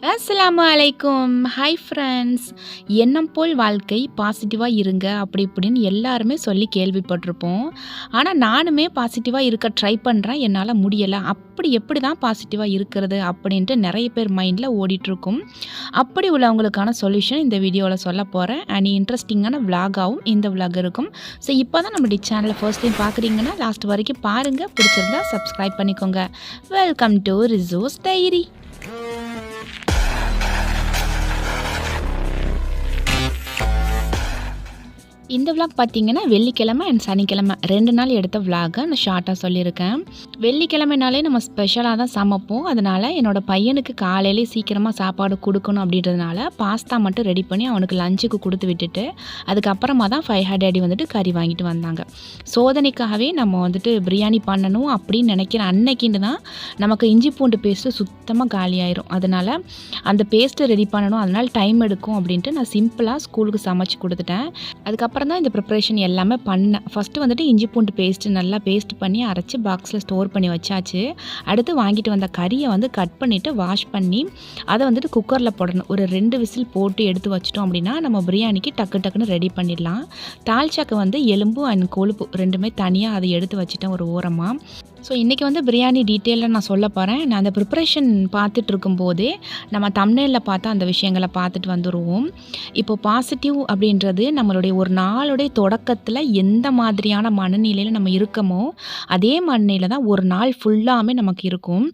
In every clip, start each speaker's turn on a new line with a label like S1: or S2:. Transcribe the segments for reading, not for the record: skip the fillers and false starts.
S1: அஸ்ஸலாமு அலைக்கும். Hi friends. எண்ணம் போல் வாழ்க்கை, பாசிட்டிவாக இருங்க அப்படி இப்படின்னு எல்லாருமே சொல்லி கேள்விப்பட்டிருப்போம். ஆனால் நானுமே பாசிட்டிவாக இருக்க ட்ரை பண்ணுறேன், என்னால் முடியலை. அப்படி எப்படி தான் பாசிட்டிவாக இருக்கிறது அப்படின்ட்டு நிறைய பேர் மைண்டில் ஓடிட்டுருக்கும். அப்படி உள்ளவங்களுக்கான சொல்யூஷன் இந்த வீடியோவில் சொல்ல போகிறேன். அண்ட் இன்ட்ரெஸ்டிங்கான விலாகாகவும் இந்த விலாக் இருக்கும். ஸோ இப்போ தான் நம்மளுடைய சேனலை ஃபர்ஸ்ட் டைம் பார்க்குறீங்கன்னா லாஸ்ட் வரைக்கும் பாருங்கள். பிடிச்சிருந்தா சப்ஸ்கிரைப் பண்ணிக்கோங்க. வெல்கம் டு ரிசோஸ் டைரி. இந்த விலாக் பார்த்தீங்கன்னா வெள்ளிக்கிழமை அண்ட் சனிக்கிழமை 2 நாள் எடுத்த விலாகை நான் ஷார்ட்டாக சொல்லியிருக்கேன். வெள்ளிக்கிழமைனாலே நம்ம ஸ்பெஷலாக தான் சமைப்போம். அதனால் என்னோடய பையனுக்கு காலையிலே சீக்கிரமாக சாப்பாடு கொடுக்கணும் அப்படின்றதுனால பாஸ்தா மட்டும் ரெடி பண்ணி அவனுக்கு லஞ்சுக்கு கொடுத்து விட்டுட்டு அதுக்கப்புறமா தான் ஃபைஹா டேடி வந்துட்டு கறி வாங்கிட்டு வந்தாங்க. சோதனைக்காகவே நம்ம வந்துட்டு பிரியாணி பண்ணணும் அப்படின்னு நினைக்கிற அன்னைக்குன்னு தான் நமக்கு இஞ்சி பூண்டு பேஸ்ட்டு சுத்தமாக காலியாயிரும். அதனால் அந்த பேஸ்ட்டு ரெடி பண்ணணும், அதனால் டைம் எடுக்கும் அப்படின்ட்டு நான் சிம்பிளாக ஸ்கூலுக்கு சமைச்சு கொடுத்துட்டேன். அதுக்கப்புறம் தான் இந்த ப்ரிப்ரேஷன் எல்லாமே பண்ணேன். ஃபஸ்ட்டு வந்துட்டு இஞ்சி பூண்டு பேஸ்ட்டு நல்லா பேஸ்ட் பண்ணி அரைச்சி பாக்ஸில் ஸ்டோர் பண்ணி வச்சாச்சு. அடுத்து வாங்கிட்டு வந்த கறியை வந்து கட் பண்ணிவிட்டு வாஷ் பண்ணி அதை வந்துட்டு குக்கரில் போடணும். ஒரு 2 விசில் போட்டு எடுத்து வச்சிட்டோம் அப்படின்னா நம்ம பிரியாணிக்கு டக்குன்னு ரெடி பண்ணிடலாம். தால்ச்சாக்கு வந்து எலும்பு அண்ட் கொழுப்பு ரெண்டுமே தனியாக அதை எடுத்து வச்சுட்டேன் ஒரு ஓரமாக. ஸோ இன்றைக்கி வந்து பிரியாணி டீட்டெயிலாக நான் சொல்ல போகிறேன். நான் அந்த ப்ரிப்ரேஷன் பார்த்துட்டு இருக்கும்போதே நம்ம தம்ப்நெயிலில் பார்த்தா அந்த விஷயங்களை பார்த்துட்டு வந்துடுவோம். இப்போது பாசிட்டிவ் அப்படின்றது நம்மளுடைய ஒரு நாளுடைய தொடக்கத்தில் எந்த மாதிரியான மனநிலையில் நம்ம இருக்கமோ அதே மனநிலையில் தான் ஒரு நாள் ஃபுல்லாமே நமக்கு இருக்கும்.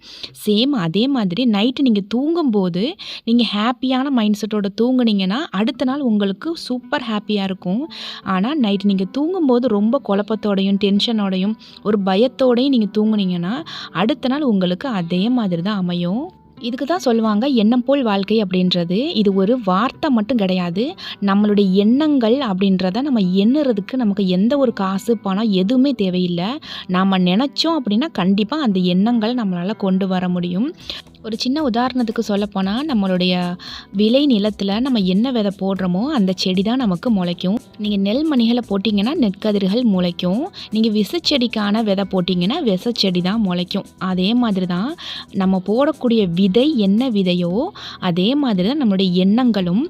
S1: சேம் அதே மாதிரி நைட்டு நீங்கள் தூங்கும்போது நீங்கள் ஹாப்பியான மைண்ட் செட்டோட தூங்குனீங்கன்னா அடுத்த நாள் உங்களுக்கு சூப்பர் ஹாப்பியாக இருக்கும். ஆனால் நைட்டு நீங்கள் தூங்கும்போது ரொம்ப குழப்பத்தோடையும் டென்ஷனோடையும் ஒரு பயத்தோடையும் நீங்கள் தூங்குனீங்கன்னா அடுத்த நாள் உங்களுக்கு அதே மாதிரி தான் அமையும். இதுக்கு தான் சொல்லுவாங்க எண்ணம் போல் வாழ்க்கை அப்படின்றது. இது ஒரு வார்த்தை மட்டும் கிடையாது. நம்மளுடைய எண்ணங்கள் அப்படின்றத நம்ம எண்ணுறதுக்கு நமக்கு எந்த ஒரு காசு பணம் எதுவுமே தேவையில்லை. நாம் நினச்சோம் அப்படின்னா கண்டிப்பாக அந்த எண்ணங்களை நம்மளால் கொண்டு வர முடியும். ஒரு சின்ன உதாரணத்துக்கு சொல்லப்போனால் நம்மளுடைய விளை நிலத்தில் நம்ம என்ன விதை போடுறோமோ அந்த செடி தான் நமக்கு முளைக்கும். நீங்கள் நெல் மணிகளை போட்டிங்கன்னா நெற்கதிர்கள் முளைக்கும். நீங்கள் விசைச்செடிக்கான விதை போட்டிங்கன்னா விசைச்செடி தான் முளைக்கும். அதே மாதிரி தான் நம்ம போடக்கூடிய விதை என்ன விதையோ அதே மாதிரி தான் நம்மளுடைய எண்ணங்களும்.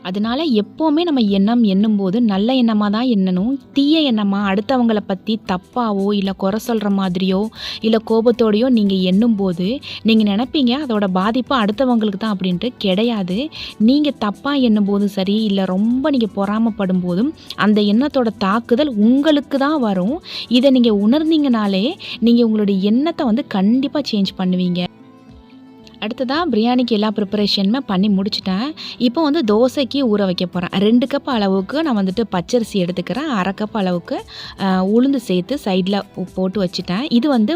S1: அதனால் எப்போவுமே நம்ம எண்ணம் எண்ணும்போது நல்ல எண்ணமாக தான் எண்ணணும். தீய எண்ணமாக அடுத்தவங்களை பற்றி தப்பாவோ இல்லை குறை சொல்கிற மாதிரியோ இல்லை கோபத்தோடையோ நீங்கள் எண்ணும்போது நீங்கள் நினைப்பீங்க அதோட பாதிப்பு அடுத்தவங்களுக்கு தான் அப்படின்ட்டு. கிடையாது. நீங்கள் தப்பாக எண்ணும்போதும் சரி இல்லை ரொம்ப நீங்கள் பொறாமப்படும் போதும் அந்த எண்ணத்தோட தாக்குதல் உங்களுக்கு தான் வரும். இதை நீங்கள் உணர்ந்தீங்கனாலே நீங்கள் உங்களுடைய எண்ணத்தை வந்து கண்டிப்பாக சேஞ்ச் பண்ணுவீங்க. அடுத்ததாக பிரியாணிக்கு எல்லா ப்ரிப்பரேஷனுமே பண்ணி முடிச்சிட்டேன். இப்போ வந்து தோசைக்கு ஊற வைக்க போகிறேன். 2 கப் அளவுக்கு நான் வந்துட்டு பச்சரிசி எடுத்துக்கிறேன். 1/2 கப் அளவுக்கு உளுந்து சேர்த்து சைடில் போட்டு வச்சுட்டேன். இது வந்து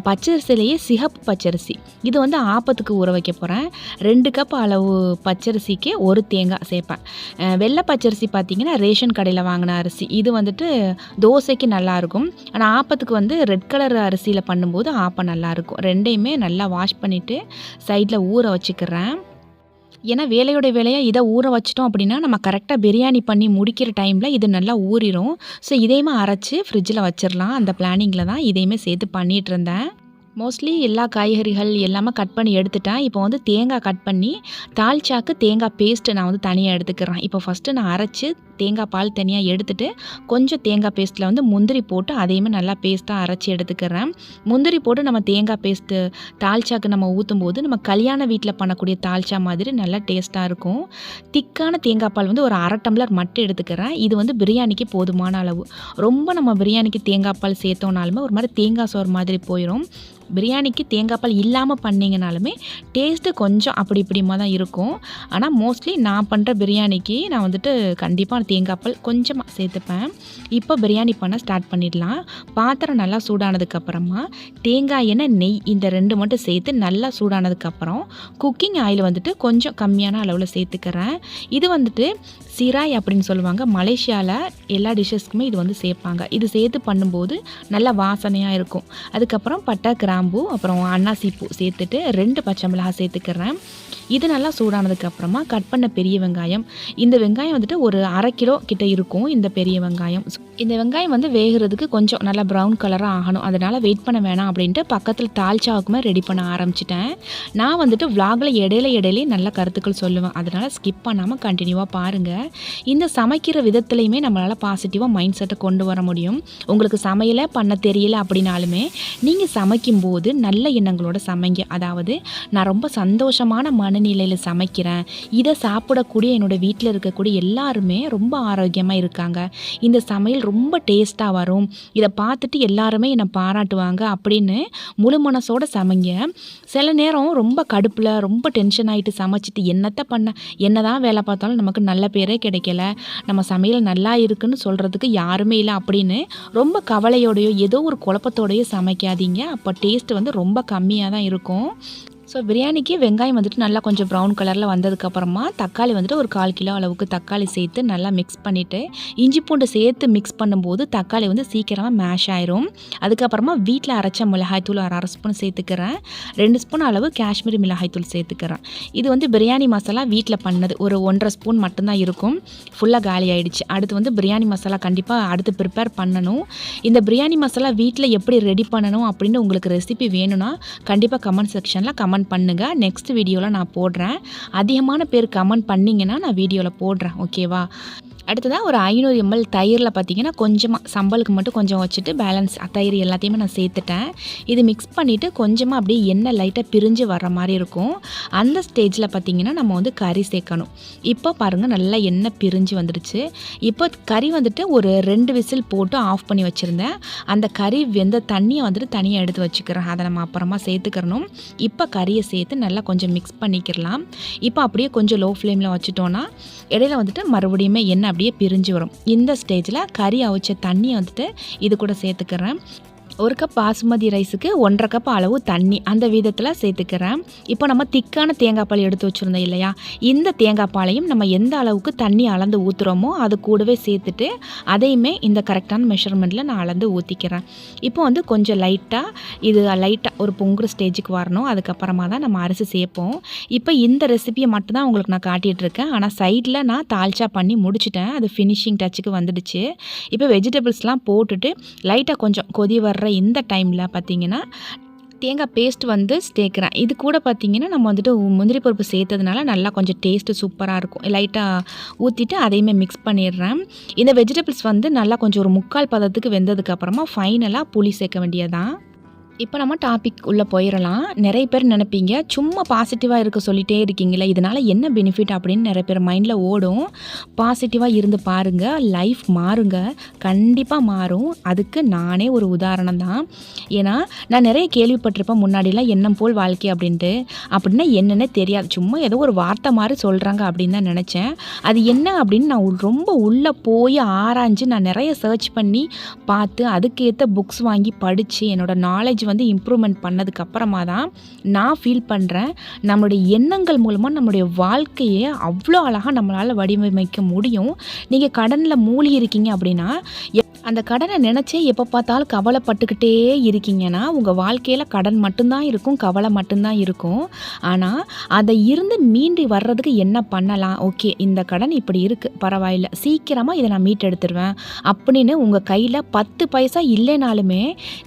S1: பச்சரிசிலேயே சிகப்பு பச்சரிசி. இது வந்து ஆப்பத்துக்கு ஊற வைக்க போகிறேன். 2 கப் அளவு பச்சரிசிக்கு 1 தேங்காய் சேர்ப்பேன். வெள்ளை பச்சரிசி பார்த்திங்கன்னா ரேஷன் கடையில் வாங்கின அரிசி. இது வந்துட்டு தோசைக்கு நல்லாயிருக்கும். ஆனால் ஆப்பத்துக்கு வந்து ரெட் கலர் அரிசியில் பண்ணும்போது ஆப்பம் நல்லாயிருக்கும். ரெண்டையுமே நல்லா வாஷ் பண்ணிவிட்டு சைடில் ஊற வச்சுக்கிறேன். ஏன்னா வேலையாக இதை ஊற வச்சிட்டோம் அப்படின்னா நம்ம கரெக்டாக பிரியாணி பண்ணி முடிக்கிற டைமில் இது நல்லா ஊறிடும். ஸோ இதையுமே அரைச்சி ஃப்ரிட்ஜில் வச்சிடலாம். அந்த பிளானிங்கில் தான் இதையுமே சேர்த்து பண்ணிகிட்டு இருந்தேன். மோஸ்ட்லி எல்லா காய்கறிகள் எல்லாமே கட் பண்ணி எடுத்துட்டேன். இப்போ வந்து தேங்காய் கட் பண்ணி தால்ச்சாக்கு தேங்காய் பேஸ்ட்டு நான் வந்து தனியாக எடுத்துக்கிறேன். இப்போ ஃபஸ்ட்டு நான் அரைச்சி தேங்காய் பால் தனியாக எடுத்துகிட்டு கொஞ்சம் தேங்காய் பேஸ்ட்டில் வந்து முந்திரி போட்டு அதையுமே நல்லா பேஸ்ட்டாக அரைச்சி எடுத்துக்கிறேன். முந்திரி போட்டு நம்ம தேங்காய் பேஸ்ட்டு தால்ச்சாக்கு நம்ம ஊற்றும் போது நம்ம கல்யாண வீட்டில் பண்ணக்கூடிய தால்ச்சா மாதிரி நல்லா டேஸ்ட்டாக இருக்கும். திக்கான தேங்காய் பால் வந்து ஒரு 1/2 டம்ளர் மட்டும் எடுத்துக்கிறேன். இது வந்து பிரியாணிக்கு போதுமான அளவு. ரொம்ப நம்ம பிரியாணிக்கு தேங்காய் பால் சேர்த்தோனாலுமே ஒரு மாதிரி தேங்காய் சோறு மாதிரி போயிடும். பிரியாணிக்கு தேங்காய் பால் இல்லாமல் பண்ணிங்கனாலுமே டேஸ்ட்டு கொஞ்சம் அப்படி இப்படிமா தான் இருக்கும். ஆனால் மோஸ்ட்லி நான் பண்ணுற பிரியாணிக்கு நான் வந்துட்டு கண்டிப்பாக தேங்காய் பால் கொஞ்சமாக சேர்த்துப்பேன். இப்போ பிரியாணி பண்ண ஸ்டார்ட் பண்ணிடலாம். பாத்திரம் நல்லா சூடானதுக்கப்புறமா தேங்காய் எண்ணெய் நெய் இந்த 2 மட்டும் சேர்த்து நல்லா சூடானதுக்கப்புறம் குக்கிங் ஆயில் வந்துட்டு கொஞ்சம் கம்மியான அளவில் சேர்த்துக்கிறேன். இது வந்துட்டு சிராய் அப்படின்னு சொல்லுவாங்க. மலேசியாவில் எல்லா டிஷ்ஷஸ்க்குமே இது வந்து சேர்ப்பாங்க. இது சேர்த்து பண்ணும்போது நல்லா வாசனையாக இருக்கும். அதுக்கப்புறம் பட்டை கிராம்பு அப்புறம் அன்னாசி பூ சேர்த்துட்டு 2 பச்சை மிளகாய் சேர்த்துக்கிறேன். இது நல்லா சூடானதுக்கப்புறமா கட் பண்ண பெரிய வெங்காயம். இந்த வெங்காயம் வந்துட்டு ஒரு 1/2 கிலோ கிட்ட இருக்கும் இந்த பெரிய வெங்காயம். இந்த வெங்காயம் வந்து வேகிறதுக்கு கொஞ்சம் நல்லா ப்ரௌன் கலராக ஆகணும். அதனால் வெயிட் பண்ண வேணாம் அப்படின்ட்டு பக்கத்தில் தால்ச்சாவுக்குமே ரெடி பண்ண ஆரம்பிச்சிட்டேன். நான் வந்துட்டு விலாகில் இடையிலே நல்ல கருத்துக்கள் சொல்லுவேன். அதனால் ஸ்கிப் பண்ணாமல் கண்டினியூவாக பாருங்கள். இந்த சமைக்கிற விதத்துலையுமே நம்மளால் பாசிட்டிவாக மைண்ட் செட்டை கொண்டு வர முடியும். உங்களுக்கு சமையலை பண்ண தெரியல அப்படின்னாலுமே நீங்கள் சமைக்கும்போது நல்ல எண்ணங்களோட சமைங்க. அதாவது நான் ரொம்ப சந்தோஷமான மனநிலையில் சமைக்கிறேன், இதை சாப்பிடக்கூடிய என்னோடய வீட்டில் இருக்கக்கூடிய எல்லாருமே ரொம்ப ஆரோக்கியமாக இருக்காங்க, இந்த சமையல் ரொம்ப டேஸ்ட்டாக வரும், இதை பார்த்துட்டு எல்லாருமே என்னை பாராட்டுவாங்க அப்படின்னு முழு மனசோட சமைங்க. சில நேரம் ரொம்ப கடுப்பில் ரொம்ப டென்ஷன் ஆகிட்டு சமைச்சிட்டு என்ன தான் வேலை பார்த்தாலும் நமக்கு நல்ல பேரே கிடைக்கல, நம்ம சமையல் நல்லா இருக்குன்னு சொல்கிறதுக்கு யாருமே இல்லை அப்படின்னு ரொம்ப கவலையோடையோ ஏதோ ஒரு குழப்பத்தோடையோ சமைக்காதீங்க. அப்போ டேஸ்ட் வந்து ரொம்ப கம்மியாக தான் இருக்கும். ஸோ பிரியாணிக்கு வெங்காயம் வந்துட்டு நல்லா கொஞ்சம் ப்ரௌன் கலரில் வந்ததுக்கப்புறமா தக்காளி வந்துட்டு ஒரு 1/4 கிலோ அளவுக்கு தக்காளி சேர்த்து நல்லா மிக்ஸ் பண்ணிவிட்டு இஞ்சி பூண்டு சேர்த்து மிக்ஸ் பண்ணும்போது தக்காளி வந்து சீக்கிரமாக மேஷ் ஆயிரும். அதுக்கப்புறமா வீட்டில் அரைச்ச மிளகாய்த்தூள் 1/2 ஸ்பூன் சேர்த்துக்கிறேன். 2 ஸ்பூன் அளவு காஷ்மீரி மிளகாய்த்தூள் சேர்த்துக்கிறேன். இது வந்து பிரியாணி மசாலா வீட்டில் பண்ணது ஒரு 1.5 ஸ்பூன் மட்டும்தான் இருக்கும், ஃபுல்லாக காலி ஆகிடுச்சு. அடுத்து வந்து பிரியாணி மசாலா கண்டிப்பாக அடுத்து ப்ரிப்பேர் பண்ணணும். இந்த பிரியாணி மசாலா வீட்டில் எப்படி ரெடி பண்ணணும் அப்படின்னு உங்களுக்கு ரெசிபி வேணும்னா கண்டிப்பாக கமெண்ட் செக்ஷனில் கமெண்ட் பண்ணுங்கள். நெக்ஸ்ட் வீடியோவில் நான் போடுறேன். அதிகமான பேர் கமெண்ட் பண்ணிங்கன்னா நான் வீடியோவில் போடுறேன். ஓகேவா? அடுத்ததாக ஒரு 500 ml தயிரில் பார்த்திங்கன்னா கொஞ்சமாக சம்பளுக்கு மட்டும் கொஞ்சம் வச்சுட்டு பேலன்ஸ் தயிர் எல்லாத்தையுமே நான் சேர்த்துட்டேன். இது மிக்ஸ் பண்ணிவிட்டு கொஞ்சமாக அப்படியே எண்ணெய் லைட்டாக பிரிஞ்சு வர்ற மாதிரி இருக்கும். அந்த ஸ்டேஜில் பார்த்திங்கன்னா நம்ம வந்து கறி சேர்க்கணும். இப்போ பாருங்கள் நல்லா எண்ணெய் பிரிஞ்சு வந்துடுச்சு. இப்போ கறி வந்துட்டு ஒரு 2 விசில் போட்டு ஆஃப் பண்ணி வச்சுருந்தேன். அந்த கறி வெந்த தண்ணியை வந்துட்டு தனியாக எடுத்து வச்சுக்கிறேன். அதை நம்ம அப்புறமா சேர்த்துக்கிறணும். இப்போ கறியை சேர்த்து நல்லா கொஞ்சம் மிக்ஸ் பண்ணிக்கிறலாம். இப்போ அப்படியே கொஞ்சம் லோ ஃப்ளேமில் வச்சுட்டோன்னா இடையில வந்துட்டு மறுபடியுமே எண்ணெய் அப்படியே பிரிஞ்சு வரும். இந்த ஸ்டேஜில் கறி அவிச்ச தண்ணியை வந்துட்டு இது கூட சேர்த்துக்கிறேன். 1 கப் பாசுமதி ரைஸுக்கு 1.5 கப் அளவு தண்ணி அந்த விதத்தில் சேர்த்துக்கிறேன். இப்போ நம்ம திக்கான தேங்காய் பால் எடுத்து வச்சுருந்தோம் இல்லையா, இந்த தேங்காய் பாலையும் நம்ம எந்த அளவுக்கு தண்ணி அளந்து ஊற்றுறோமோ அது கூடவே சேர்த்துட்டு அதையுமே இந்த கரெக்டான மெஷர்மெண்ட்டில் நான் அளந்து ஊற்றிக்கிறேன். இப்போ வந்து கொஞ்சம் லைட்டாக ஒரு பொங்குற ஸ்டேஜுக்கு வரணும். அதுக்கப்புறமா தான் நம்ம அரிசி சேர்ப்போம். இப்போ இந்த ரெசிபியை மட்டும்தான் உங்களுக்கு நான் காட்டிகிட்ருக்கேன். ஆனால் சைடில் நான் தால்ச்சா பண்ணி முடிச்சிட்டேன். அது ஃபினிஷிங் டச்சுக்கு வந்துடுச்சு. இப்போ வெஜிடபிள்ஸ்லாம் போட்டுட்டு லைட்டாக கொஞ்சம் கொதி வர்ற இந்த டைமில் பார்த்திங்கன்னா தேங்காய் பேஸ்ட் வந்து சேர்க்குறேன். இது கூட பார்த்திங்கன்னா நம்ம வந்துட்டு முந்திரி பருப்பு சேர்த்ததுனால நல்லா கொஞ்சம் டேஸ்ட்டு சூப்பராக இருக்கும். லைட்டாக ஊற்றிட்டு அதையுமே மிக்ஸ் பண்ணிடுறேன். இந்த வெஜிடபிள்ஸ் வந்து நல்லா கொஞ்சம் ஒரு 3/4 பதத்துக்கு வெந்ததுக்கப்புறமா ஃபைனலாக புளி சேர்க்க வேண்டியதான். இப்போ நம்ம டாபிக் உள்ளே போயிடலாம். நிறைய பேர் நினைப்பீங்க சும்மா பாசிட்டிவாக இருக்க சொல்லிகிட்டே இருக்கீங்களே, இதனால் என்ன பெனிஃபிட் அப்படின்னு நிறைய பேர் மைண்டில் ஓடும். பாசிட்டிவாக இருந்து பாருங்கள், லைஃப் மாறுங்க, கண்டிப்பாக மாறும். அதுக்கு நானே ஒரு உதாரணம் தான். ஏன்னா நான் நிறைய கேள்விப்பட்டிருப்பேன் முன்னாடிலாம் எண்ணம் போல் வாழ்க்கை அப்படின்னா என்னென்ன தெரியாது, சும்மா ஏதோ ஒரு வார்த்தை மாதிரி சொல்கிறாங்க அப்படின்னு தான் நினச்சேன். அது என்ன அப்படின்னு நான் ரொம்ப உள்ளே போய் ஆராய்ஞ்சு நான் நிறைய சர்ச் பண்ணி பார்த்து அதுக்கேற்ற புக்ஸ் வாங்கி படித்து என்னோடய நாலேஜ் வந்து இம்ப்ரூவ்மெண்ட் பண்ணதுக்கு அப்புறமா தான் நான் ஃபீல் பண்ணுறேன் நம்மளுடைய எண்ணங்கள் மூலமாக நம்மளுடைய வாழ்க்கையை அவ்வளோ அழகாக நம்மளால் வடிவமைக்க முடியும். நீங்கள் கடனில் மூழ்கி இருக்கீங்க அப்படின்னா அந்த கடனை நினச்சே எப்போ பார்த்தாலும் கவலைப்பட்டுக்கிட்டே இருக்கீங்கன்னா உங்கள் வாழ்க்கையில் கடன் மட்டும்தான் இருக்கும், கவலை மட்டும்தான் இருக்கும். ஆனால் அதை இருந்து மீண்டு வர்றதுக்கு என்ன பண்ணலாம், ஓகே இந்த கடன் இப்படி இருக்குது பரவாயில்ல, சீக்கிரமாக இதை நான் மீட்டெடுத்துருவேன் அப்படின்னு உங்கள் கையில் 10 பைசா இல்லைனாலுமே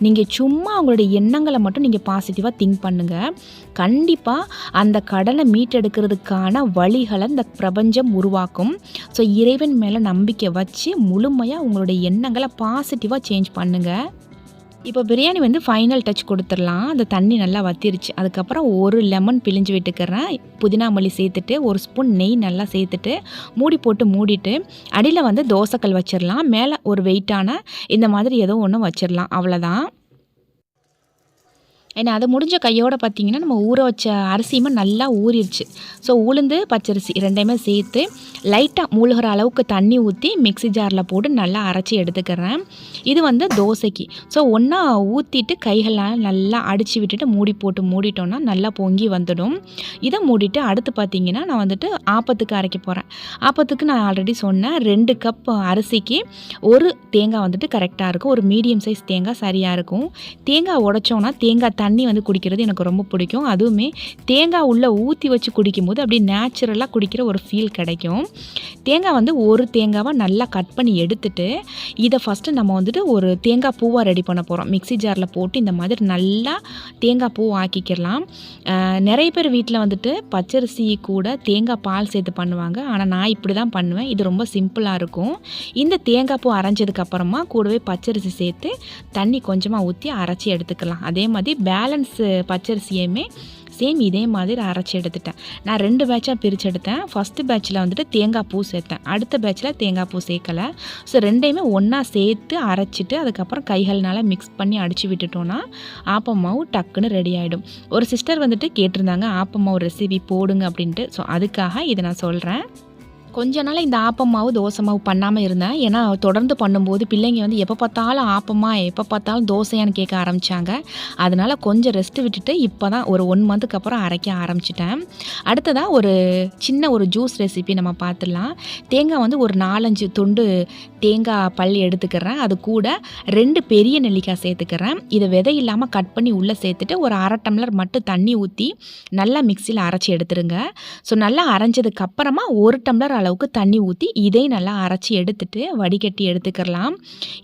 S1: நீங்கள் சும்மா உங்களுடைய எண்ணங்களை மட்டும் நீங்கள் பாசிட்டிவாக திங்க் பண்ணுங்கள். கண்டிப்பாக அந்த கடனை மீட்டெடுக்கிறதுக்கான வழிகளை இந்த பிரபஞ்சம் உருவாக்கும். ஸோ இறைவன் மேலே நம்பிக்கை வச்சு முழுமையாக உங்களுடைய எண்ணங்களை பாசிட்டிவாக சேஞ்ச் பண்ணுங்கள். இப்போ பிரியாணி வந்து ஃபைனல் டச் கொடுத்துடலாம். அந்த தண்ணி நல்லா வத்திருச்சு. அதுக்கப்புறம் ஒரு லெமன் பிழிஞ்சு விட்டுக்கிறேன். புதினா மல்லி சேர்த்துட்டு 1 ஸ்பூன் நெய் நல்லா சேர்த்துட்டு மூடிட்டு அடியில் வந்து தோசைக்கல் வச்சிடலாம். மேலே ஒரு வெயிட்டான இந்த மாதிரி ஏதோ ஒன்று வச்சிடலாம். அவ்வளோதான். ஏன்னா அது முடிஞ்ச கையோடு பார்த்திங்கன்னா நம்ம ஊற வச்ச அரிசியுமே நல்லா ஊறிடுச்சு. ஸோ உளுந்து பச்சரிசி 2மே சேர்த்து லைட்டாக மூழ்கிற அளவுக்கு தண்ணி ஊற்றி மிக்ஸி ஜாரில் போட்டு நல்லா அரைச்சி எடுத்துக்கிறேன். இது வந்து தோசைக்கு. ஸோ ஒன்றா ஊற்றிட்டு கைகளால் நல்லா அடித்து விட்டுட்டு மூடிட்டோன்னா நல்லா பொங்கி வந்துடும். இதை மூடிட்டு அடுத்து பார்த்திங்கன்னா நான் வந்துட்டு ஆப்பத்துக்கு அரைக்க போகிறேன். ஆப்பத்துக்கு நான் ஆல்ரெடி சொன்னேன் 2 கப் அரிசிக்கு 1 தேங்காய் வந்துட்டு கரெக்டாக இருக்கும். ஒரு மீடியம் சைஸ் தேங்காய் சரியாக இருக்கும். தேங்காய் உடைச்சோன்னா தேங்காய் தண்ணி வந்து குடிக்கிறது எனக்கு ரொம்ப பிடிக்கும். அதுவுமே தேங்காய் உள்ளே ஊற்றி வச்சு குடிக்கும்போது அப்படியே நேச்சுரலாக குடிக்கிற ஒரு ஃபீல் கிடைக்கும். தேங்காய் வந்து ஒரு தேங்காவை நல்லா கட் பண்ணி எடுத்துட்டு இதை ஃபஸ்ட்டு நம்ம வந்துட்டு ஒரு தேங்காய் பூவாக ரெடி பண்ண போகிறோம். மிக்ஸி ஜாரில் போட்டு இந்த மாதிரி நல்லா தேங்காய் பூ ஆக்கிக்கலாம். நிறைய பேர் வீட்டில் வந்துட்டு பச்சரிசி கூட தேங்காய் பால் சேர்த்து பண்ணுவாங்க. ஆனால் நான் இப்படி தான் பண்ணுவேன். இது ரொம்ப சிம்பிளாக இருக்கும். இந்த தேங்காய் பூ அரைஞ்சதுக்கப்புறமா கூடவே பச்சரிசி சேர்த்து தண்ணி கொஞ்சமாக ஊற்றி அரைச்சி எடுத்துக்கலாம். அதே மாதிரி பேலன்ஸு பச்சரிசியுமே சேம் இதே மாதிரி அரைச்சி எடுத்துட்டேன். நான் 2 பேட்சாக பிரித்து எடுத்தேன். ஃபஸ்ட்டு பேட்சில் வந்துட்டு தேங்காய் பூ சேர்த்தேன், அடுத்த பேட்சில் தேங்காய் பூ சேர்க்கலை. ஸோ 2யுமே ஒன்றா சேர்த்து அரைச்சிட்டு அதுக்கப்புறம் கைகள்னால மிக்ஸ் பண்ணி அடித்து விட்டுட்டோன்னா ஆப்பம் மாவு டக்குன்னு ரெடி ஆகிடும். ஒரு சிஸ்டர் வந்துட்டு கேட்டிருந்தாங்க ஆப்பம் மாவு ரெசிபி போடுங்க அப்படின்ட்டு. ஸோ அதுக்காக இதை நான் சொல்கிறேன். கொஞ்ச நாள் இந்த ஆப்பம் மாவு தோசை மாவு பண்ணாமல் இருந்தேன். ஏன்னா தொடர்ந்து பண்ணும்போது பிள்ளைங்க வந்து எப்போ பார்த்தாலும் ஆப்பமா எப்போ பார்த்தாலும் தோசையான்னு கேட்க ஆரம்பித்தாங்க. அதனால் கொஞ்சம் ரெஸ்ட் விட்டுட்டு இப்போ தான் ஒரு 1 மந்த்துக்கு அப்புறம் அரைக்க ஆரம்பிச்சிட்டேன். அடுத்ததாக ஒரு சின்ன ஒரு ஜூஸ் ரெசிபி நம்ம பார்த்துடலாம். தேங்காய் வந்து ஒரு 4-5 துண்டு தேங்காய் பல் எடுத்துக்கிறேன். அது கூட 2 பெரிய நெல்லிக்காய் சேர்த்துக்கிறேன். இதை விதை இல்லாமல் கட் பண்ணி உள்ளே சேர்த்துட்டு ஒரு 1/2 டம்ளர் மட்டும் தண்ணி ஊற்றி நல்லா மிக்சியில் அரைச்சி எடுத்துருங்க. ஸோ நல்லா அரைஞ்சதுக்கப்புறமா 1 டம்ளர் அளவுக்கு தண்ணி ஊற்றி இதை நல்லா அரைச்சி எடுத்துட்டு வடிகட்டி எடுத்துக்கலாம்.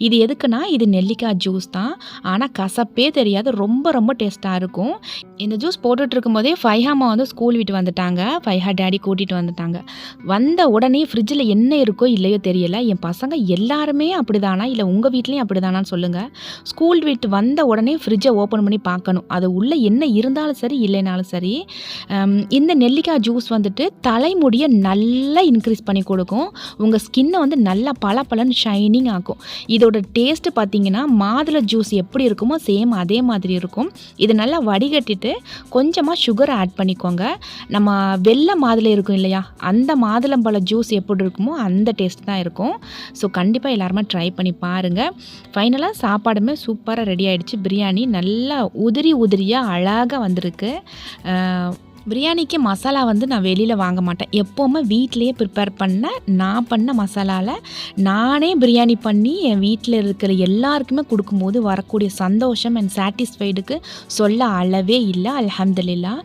S1: இது எதுக்குன்னா இது நெல்லிக்காய் ஜூஸ் தான். ஆனால் கசப்பே தெரியாது, ரொம்ப ரொம்ப டேஸ்ட்டாக இருக்கும். இந்த ஜூஸ் போட்டுட்டு இருக்கும்போதே ஃபைஹாமா வந்து ஸ்கூல் விட்டு வந்துட்டாங்க. ஃபைஹா டேடி கூட்டிகிட்டு வந்துட்டாங்க. வந்த உடனே ஃப்ரிட்ஜில் என்ன இருக்கோ இல்லையோ தெரியல. என் பசங்க எல்லாருமே அப்படிதானா இல்லை உங்கள் வீட்லேயும் அப்படிதானான்னு சொல்லுங்கள். ஸ்கூல் விட்டு வந்த உடனே ஃப்ரிட்ஜை ஓப்பன் பண்ணி பார்க்கணும். அது உள்ளே என்ன இருந்தாலும் சரி இல்லைனாலும் சரி. இந்த நெல்லிக்காய் ஜூஸ் வந்துட்டு தலைமுடியை நல்லா இன்க்ரீஸ் பண்ணி கொடுக்கும். உங்கள் ஸ்கின்னை வந்து நல்லா பளபளன்னு ஷைனிங் ஆக்கும். இதோட டேஸ்ட்டு பார்த்தீங்கன்னா மாதுளை ஜூஸ் எப்படி இருக்குமோ சேம் அதே மாதிரி இருக்கும். இது நல்லா வடிகட்டிட்டு கொஞ்சமாக சுகர் ஆட் பண்ணிக்கோங்க. நம்ம வெள்ளை மாதுளை இருக்கும் இல்லையா, அந்த மாதுளம்பழ ஜூஸ் எப்படி இருக்குமோ அந்த டேஸ்ட் தான் இருக்கும். ஸோ கண்டிப்பாக எல்லாருமே ட்ரை பண்ணி பாருங்கள். ஃபைனலாக சாப்பாடுமே சூப்பராக ரெடி ஆகிடுச்சு. பிரியாணி நல்லா உதிரியாக அழகாக வந்திருக்கு. பிரியாணிக்கு மசாலா வந்து நான் வெளியில் வாங்க மாட்டேன். எப்போவுமே வீட்டிலையே ப்ரிப்பேர் நான் பண்ண மசாலாவில் நானே பிரியாணி பண்ணி என் வீட்டில் இருக்கிற எல்லாருக்குமே கொடுக்கும்போது வரக்கூடிய சந்தோஷம் அண்ட் சாட்டிஸ்ஃபைடுக்கு சொல்ல அளவே இல்லை. அல்ஹம்துலில்லாஹ்.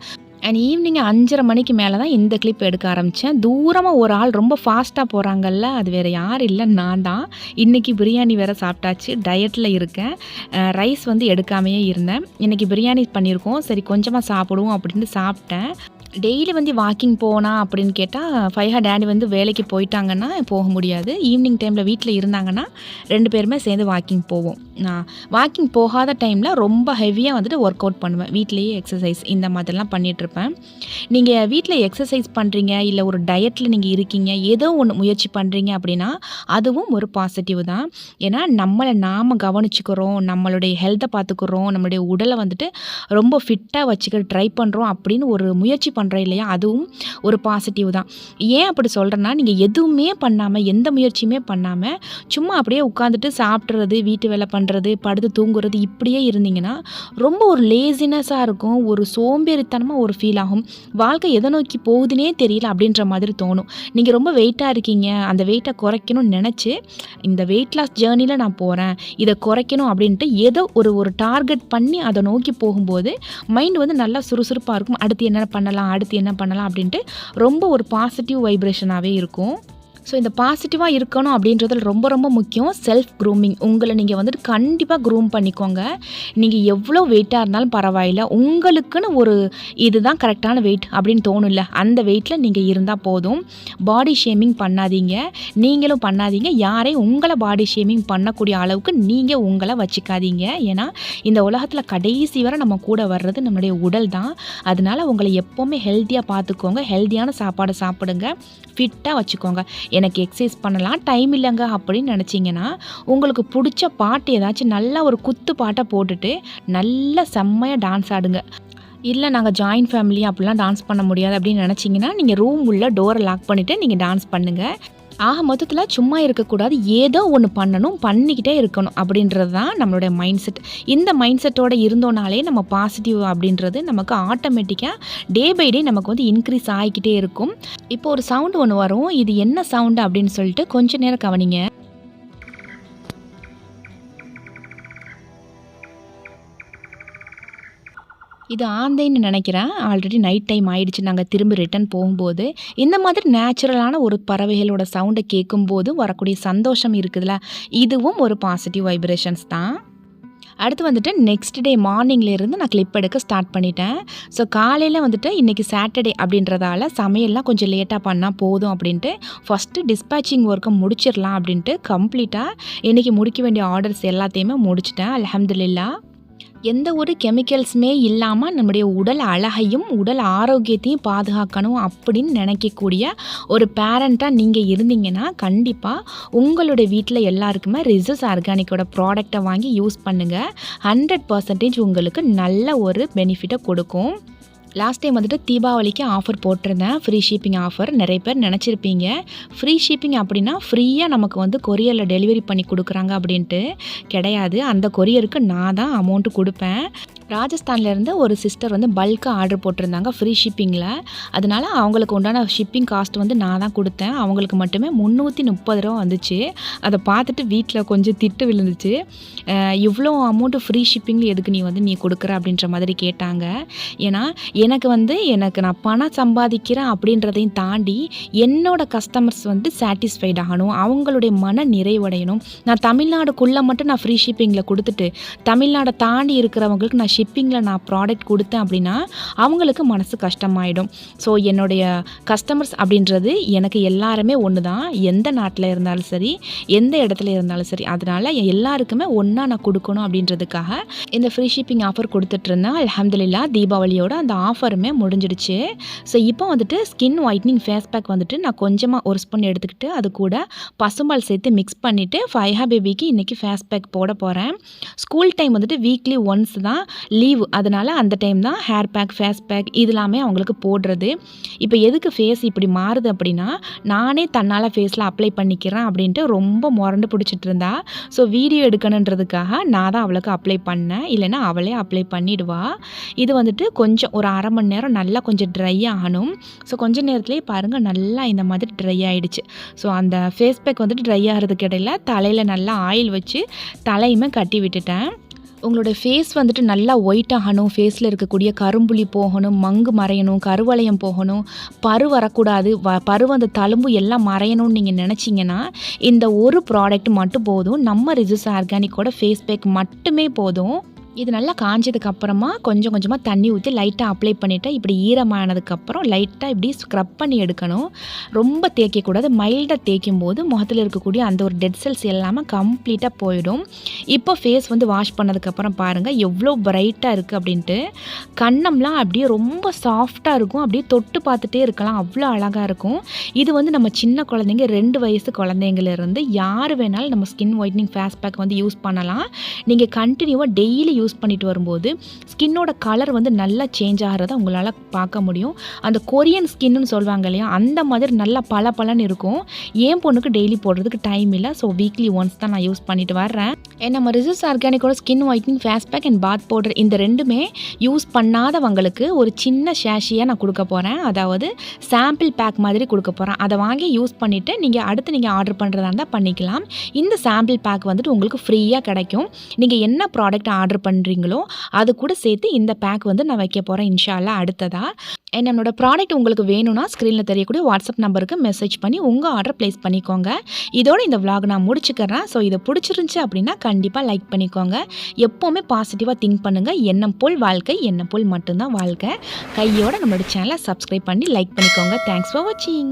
S1: அண்ட் ஈவினிங் 5:30 மணிக்கு மேலே தான் இந்த கிளிப் எடுக்க ஆரம்பித்தேன். தூரமாக ஒரு ஆள் ரொம்ப ஃபாஸ்ட்டாக போகிறாங்கல்ல, அது வேறு யார் இல்லை, நான் தான். இன்றைக்கி பிரியாணி வேறு சாப்பிட்டாச்சு. டயட்டில் இருக்கேன். ரைஸ் வந்து எடுக்காமையே இருந்தேன். இன்றைக்கி பிரியாணி பண்ணியிருக்கோம், சரி கொஞ்சமாக சாப்பிடுவோம் அப்படின்ட்டு சாப்பிட்டேன். டெய்லி வந்து வாக்கிங் போனா அப்படின்னு கேட்டால் ஃபைஹா டேடி வந்து வேலைக்கு போயிட்டாங்கன்னா போக முடியாது. ஈவினிங் டைமில் வீட்டில் இருந்தாங்கன்னா 2 பேருமே சேர்ந்து வாக்கிங் போவோம். நான் வாக்கிங் போகாத டைமில் ரொம்ப ஹெவியாக வந்துட்டு ஒர்க் அவுட் பண்ணுவேன். வீட்லேயே எக்ஸசைஸ் இந்த மாதிரிலாம் பண்ணிகிட்ருப்பேன். நீங்கள் வீட்டில் எக்ஸசைஸ் பண்ணுறீங்க இல்லை ஒரு டயட்டில் நீங்கள் இருக்கீங்க, ஏதோ ஒன்று முயற்சி பண்ணுறீங்க அப்படின்னா அதுவும் ஒரு பாசிட்டிவ் தான். ஏன்னா நம்மளை நாம் கவனிச்சுக்கிறோம், நம்மளுடைய ஹெல்த்தை பார்த்துக்கிறோம், நம்மளுடைய உடலை வந்துட்டு ரொம்ப ஃபிட்டாக வச்சுக்க ட்ரை பண்ணுறோம் அப்படின்னு ஒரு முயற்சி பண்ணுறோம் இல்லையா, அதுவும் ஒரு பாசிட்டிவ் தான். ஏன் அப்படி சொல்கிறேன்னா, நீங்கள் எதுவுமே பண்ணாமல் எந்த முயற்சியுமே பண்ணாமல் சும்மா அப்படியே உட்காந்துட்டு சாப்பிட்றது, வீட்டு வேலை பண்ணுறது, படுத்து தூங்குறது இப்படியே இருந்தீங்கன்னா ரொம்ப ஒரு லேசினஸாக இருக்கும். ஒரு சோம்பேறித்தனமாக ஒரு ஃபீல் ஆகும். வாழ்க்கை எதை நோக்கி போகுதுன்னே தெரியல அப்படின்ற மாதிரி தோணும். நீங்கள் ரொம்ப வெயிட்டாக இருக்கீங்க, அந்த வெயிட்டை குறைக்கணும்னு நினச்சி இந்த வெயிட் லாஸ் ஜேர்னியில் நான் போகிறேன், இதை குறைக்கணும் அப்படின்ட்டு ஏதோ ஒரு டார்கெட் பண்ணி அதை நோக்கி போகும்போது மைண்ட் வந்து நல்லா சுறுசுறுப்பாக இருக்கும். அடுத்து என்ன பண்ணலாம் அப்படின்ட்டு ரொம்ப ஒரு பாசிட்டிவ் வைப்ரேஷனாகவே இருக்கும். ஸோ இந்த பாசிட்டிவாக இருக்கணும் அப்படின்றதில் ரொம்ப ரொம்ப முக்கியம் செல்ஃப் க்ரூமிங். உங்களை நீங்கள் வந்துட்டு கண்டிப்பாக க்ரூம் பண்ணிக்கோங்க. நீங்கள் எவ்வளோ வெயிட்டாக இருந்தாலும் பரவாயில்ல, உங்களுக்குன்னு ஒரு இதுதான் கரெக்டான வெயிட் அப்படின்னு தோணும்ல, அந்த வெயிட்டில் நீங்கள் இருந்தால் போதும். பாடி ஷேமிங் பண்ணாதீங்க, நீங்களும் பண்ணாதீங்க. யாரையும் உங்களை பாடி ஷேமிங் பண்ணக்கூடிய அளவுக்கு நீங்கள் உங்களை வச்சுக்காதீங்க. ஏன்னா இந்த உலகத்தில் கடைசி வரை நம்ம கூட வர்றது நம்மளுடைய உடல் தான். அதனால் உங்களை எப்போவுமே ஹெல்த்தியாக பார்த்துக்கோங்க. ஹெல்த்தியான சாப்பாடு சாப்பிடுங்க, ஃபிட்டாக வச்சுக்கோங்க. எனக்கு எக்ஸசைஸ் பண்ணலாம் டைம் இல்லைங்க அப்படின்னு நினச்சிங்கன்னா உங்களுக்கு பிடிச்ச பாட்டு ஏதாச்சும் நல்லா ஒரு குத்து பாட்டை போட்டுட்டு நல்லா செம்மையாக டான்ஸ் ஆடுங்க. இல்லை நாங்கள் ஜாயின்ட் ஃபேமிலி அப்படிலாம் டான்ஸ் பண்ண முடியாது அப்படின்னு நினச்சிங்கன்னா நீங்கள் ரூம் உள்ள டோரை லாக் பண்ணிவிட்டு நீங்கள் டான்ஸ் பண்ணுங்கள். ஆக மொத்தத்தில் சும்மா இருக்கக்கூடாது, ஏதோ ஒன்று பண்ணணும், பண்ணிக்கிட்டே இருக்கணும் அப்படின்றது தான் நம்மளுடைய மைண்ட் செட். இந்த மைண்ட் செட்டோடு இருந்தோனாலே நம்ம பாசிட்டிவ் அப்படின்றது நமக்கு ஆட்டோமேட்டிக்காக டே பை டே நமக்கு வந்து இன்க்ரீஸ் ஆகிக்கிட்டே இருக்கும். இப்போ ஒரு சவுண்டு ஒன்று வரும், இது என்ன சவுண்டு அப்படின்னு சொல்லிட்டு கொஞ்சம் நேரம் கவனிங்க. இது ஆந்தைன்னு நினைக்கிறேன். ஆல்ரெடி நைட் டைம் ஆயிடுச்சு நாங்க திரும்பி ரிட்டர்ன் போகும்போது. இந்த மாதிரி நேச்சுரலான ஒரு பறவைகளோட சவுண்ட கேட்கும்போது வரக்கூடிய சந்தோஷம் இருக்குதுல்ல, இதுவும் ஒரு பாசிட்டிவ் வைப்ரேஷன்ஸ் தான். அடுத்து வந்துட்டு நெக்ஸ்ட் டே மார்னிங்லேருந்து நான் கிளிப் எடுக்க ஸ்டார்ட் பண்ணிட்டேன். ஸோ காலையில் வந்துட்டு இன்றைக்கி சாட்டர்டே அப்படின்றதால சமையல்லாம் கொஞ்சம் லேட்டாக பண்ணால் போதும் அப்படின்ட்டு ஃபஸ்ட்டு டிஸ்பேச்சிங் ஒர்க்கை முடிச்சிடலாம் அப்படின்ட்டு கம்ப்ளீட்டாக இன்றைக்கி முடிக்க வேண்டிய ஆர்டர்ஸ் எல்லாத்தையுமே முடிச்சிட்டேன். அல்ஹம்துலில்லாஹ். எந்த ஒரு கெமிக்கல்ஸுமே இல்லாமல் நம்முடைய உடல் அழகையும் உடல் ஆரோக்கியத்தையும் பாதுகாக்கணும் அப்படின்னு நினைக்கக்கூடிய ஒரு பேரண்ட்டாக நீங்கள் இருந்தீங்கன்னா கண்டிப்பாக உங்களுடைய வீட்டில் எல்லாருக்குமே ரிசஸ் ஆர்கானிக்கோட ப்ராடக்டை வாங்கி யூஸ் பண்ணுங்கள். 100% உங்களுக்கு நல்ல ஒரு பெனிஃபிட்டை கொடுக்கும். லாஸ்ட் டைம் வந்துட்டு தீபாவளிக்கு ஆஃபர் போட்டிருந்தேன், ஃப்ரீ ஷிப்பிங் ஆஃபர். நிறைய பேர் நினச்சிருப்பீங்க ஃப்ரீ ஷிப்பிங் அப்படின்னா ஃப்ரீயாக நமக்கு வந்து கொரியரில் டெலிவரி பண்ணி கொடுக்குறாங்க அப்படின்ட்டு. கிடையாது, அந்த கொரியருக்கு நான் தான் அமௌண்ட்டு கொடுப்பேன். ராஜஸ்தான்லேருந்து ஒரு சிஸ்டர் வந்து பல்காக ஆர்டர் போட்டிருந்தாங்க ஃப்ரீ ஷிப்பிங்கில். அதனால அவங்களுக்கு உண்டான ஷிப்பிங் காஸ்ட் வந்து நான் தான் கொடுத்தேன். அவங்களுக்கு மட்டுமே 330 ரூபா வந்துச்சு. அதை பார்த்துட்டு வீட்டில் கொஞ்சம் திட்டு விழுந்துச்சு. இவ்வளோ அமௌண்ட்டு ஃப்ரீ ஷிப்பிங்கில் எதுக்கு நீ கொடுக்குற அப்படின்ற மாதிரி கேட்டாங்க. ஏன்னா எனக்கு நான் பணம் சம்பாதிக்கிறேன் அப்படின்றதையும் தாண்டி என்னோட கஸ்டமர்ஸ் வந்து சாட்டிஸ்ஃபைட் ஆகணும், அவங்களுடைய மன நிறைவடையணும். நான் தமிழ்நாடுக்குள்ளே மட்டும் நான் ஃப்ரீ ஷிப்பிங்கில் கொடுத்துட்டு தமிழ்நாடை தாண்டி இருக்கிறவங்களுக்கு நான் ஷிப்பிங்கில் நான் ப்ராடக்ட் கொடுத்தேன் அப்படின்னா அவங்களுக்கு மனசு கஷ்டமாயிடும். ஸோ என்னுடைய கஸ்டமர்ஸ் அப்படின்றது எனக்கு எல்லாருமே ஒன்று தான், எந்த நாட்டில் இருந்தாலும் சரி, எந்த இடத்துல இருந்தாலும் சரி. அதனால் எல்லாருக்குமே ஒன்றா நான் கொடுக்கணும் அப்படின்றதுக்காக இந்த ஃப்ரீ ஷிப்பிங் ஆஃபர் கொடுத்துட்ருந்தேன். அல்ஹம்துலில்லாஹ் தீபாவளியோட அந்த ஆஃபருமே முடிஞ்சிடுச்சு. ஸோ இப்போ வந்துட்டு ஸ்கின் ஒயிட்னிங் ஃபேஸ் பேக் வந்துட்டு நான் கொஞ்சமாக ஒரு ஸ்பூன் எடுத்துக்கிட்டு அது கூட பசும்பால் சேர்த்து மிக்ஸ் பண்ணிவிட்டு ஃபைஹா பேபிக்கு இன்றைக்கி ஃபேஸ் பேக் போட போகிறேன். ஸ்கூல் டைம் வந்துட்டு வீக்லி ஒன்ஸ் தான் லீவ், அதனால் அந்த டைம் தான் ஹேர் பேக் ஃபேஸ் பேக் இதெல்லாமே அவங்களுக்கு போடுறது. இப்போ எதுக்கு ஃபேஸ் இப்படி மாறுது அப்படின்னா நானே தன்னால் ஃபேஸில் அப்ளை பண்ணிக்கிறேன் அப்படின்ட்டு ரொம்ப முரண்டு பிடிச்சிட்டு இருந்தா. ஸோ வீடியோ எடுக்கணுன்றதுக்காக நான் தான் அவளுக்கு அப்ளை பண்ணேன், இல்லைன்னா அவளே அப்ளை பண்ணிடுவா. இது வந்துட்டு கொஞ்சம் ஒரு அரை மணி நேரம் நல்லா கொஞ்சம் ட்ரை ஆகணும். ஸோ கொஞ்சம் நேரத்துலேயே பாருங்கள் நல்லா இந்த மாதிரி ட்ரை ஆகிடுச்சு. ஸோ அந்த ஃபேஸ் பேக் வந்துட்டு ட்ரை ஆகிறதுக்கு இடையில தலையில் நல்லா ஆயில் வச்சு தலையுமே கட்டி விட்டுட்டேன். உங்களோட ஃபேஸ் வந்துட்டு நல்லா ஒயிட் ஆகணும், ஃபேஸில் இருக்கக்கூடிய கரும்புள்ளி போகணும், மங்கு மறையணும், கருவளையம் போகணும், பரு வரக்கூடாது, பரு அந்த தழும்பு எல்லாம் மறையணும்னு நீங்கள் நினச்சிங்கன்னா இந்த ஒரு ப்ராடக்ட் மட்டும் போதும். நம்ம ரிசஸ் ஆர்கானிக்கோட ஃபேஸ் பேக் மட்டுமே போதும். இது நல்லா காஞ்சதுக்கப்புறமா கொஞ்சம் கொஞ்சமாக தண்ணி ஊற்றி லைட்டாக அப்ளை பண்ணிவிட்டு இப்படி ஈரமானதுக்கப்புறம் லைட்டாக இப்படி ஸ்க்ரப் பண்ணி எடுக்கணும். ரொம்ப தேய்க்கக்கூடாது, மைல்டாக தேய்க்கும் போது முகத்தில் இருக்கக்கூடிய அந்த ஒரு டெட் செல்ஸ் எல்லாமே கம்ப்ளீட்டாக போயிடும். இப்போ ஃபேஸ் வந்து வாஷ் பண்ணதுக்கப்புறம் பாருங்கள் எவ்வளோ பிரைட்டாக இருக்குது அப்படின்ட்டு. கன்னம்லாம் அப்படியே ரொம்ப சாஃப்டாக இருக்கும், அப்படியே தொட்டு பார்த்துட்டே இருக்கலாம், அவ்வளோ அழகாக இருக்கும். இது வந்து நம்ம சின்ன குழந்தைங்க 2 வயசு குழந்தைங்கலேருந்து யார் வேணாலும் நம்ம ஸ்கின் ஒயிட்னிங் ஃபேஸ் பேக் வந்து யூஸ் பண்ணலாம். நீங்கள் கண்டினியூவாக டெய்லி யூஸ் பண்ணிட்டு வரும்போது ஸ்கின்னோட கலர் வந்து நல்லா சேஞ்ச் ஆகிறத உங்களால் பார்க்க முடியும். அந்த கொரியன் ஸ்கின்னு சொல்லுவாங்க இல்லையா, அந்த மாதிரி நல்லா பளபளன்னு இருக்கும். என் பொண்ணுக்கு டெய்லி போடுறதுக்கு டைம் இல்லை, ஸோ வீக்லி ஒன்ஸ் தான் நான் யூஸ் பண்ணிட்டு வர்றேன். நம்ம ரிசஸ் ஆர்கானிக்கோட skin whitening face pack and bath powder இந்த ரெண்டுமே யூஸ் பண்ணாதவங்களுக்கு ஒரு சின்ன ஷேஷியாக நான் கொடுக்க போகிறேன். அதாவது சாம்பிள் பேக் மாதிரி கொடுக்க போகிறேன். அதை வாங்கி யூஸ் பண்ணிவிட்டு நீங்கள் அடுத்து நீங்கள் ஆர்டர் பண்ணுறதா இருந்தால் பண்ணிக்கலாம். இந்த சாம்பிள் பேக் வந்துட்டு உங்களுக்கு ஃப்ரீயாக கிடைக்கும். நீங்கள் என்ன ப்ராடக்ட் ஆர்டர் பண்ணுறீங்களோ அது கூட சேர்த்து இந்த பேக் வந்து நான் வைக்க போகிறேன் இன்ஷா அல்லாஹ் அடுத்ததாக. என்னோட ப்ராடக்ட் உங்களுக்கு வேணும்னா ஸ்க்ரீனில் தெரியக்கூடிய வாட்ஸ்அப் நம்பருக்கு மெசேஜ் பண்ணி உங்கள் ஆர்டர் ப்ளேஸ் பண்ணிக்கோங்க. இதோட இந்த vlog நான் முடிச்சுக்கிறேன். ஸோ இதை பிடிச்சிருந்துச்சி அப்படின்னா கண்டிப்பாக லைக் பண்ணிக்கோங்க. எப்போவுமே பாசிட்டிவாக திங்க் பண்ணுங்கள். எண்ணம் போல் வாழ்க்கை, எண்ணம் போல் மட்டும்தான் வாழ்க்கை. கையோட நம்மளோட சேனலை சப்ஸ்கிரைப் பண்ணி லைக் பண்ணிக்கோங்க. தேங்க்ஸ் ஃபார் வாட்சிங்.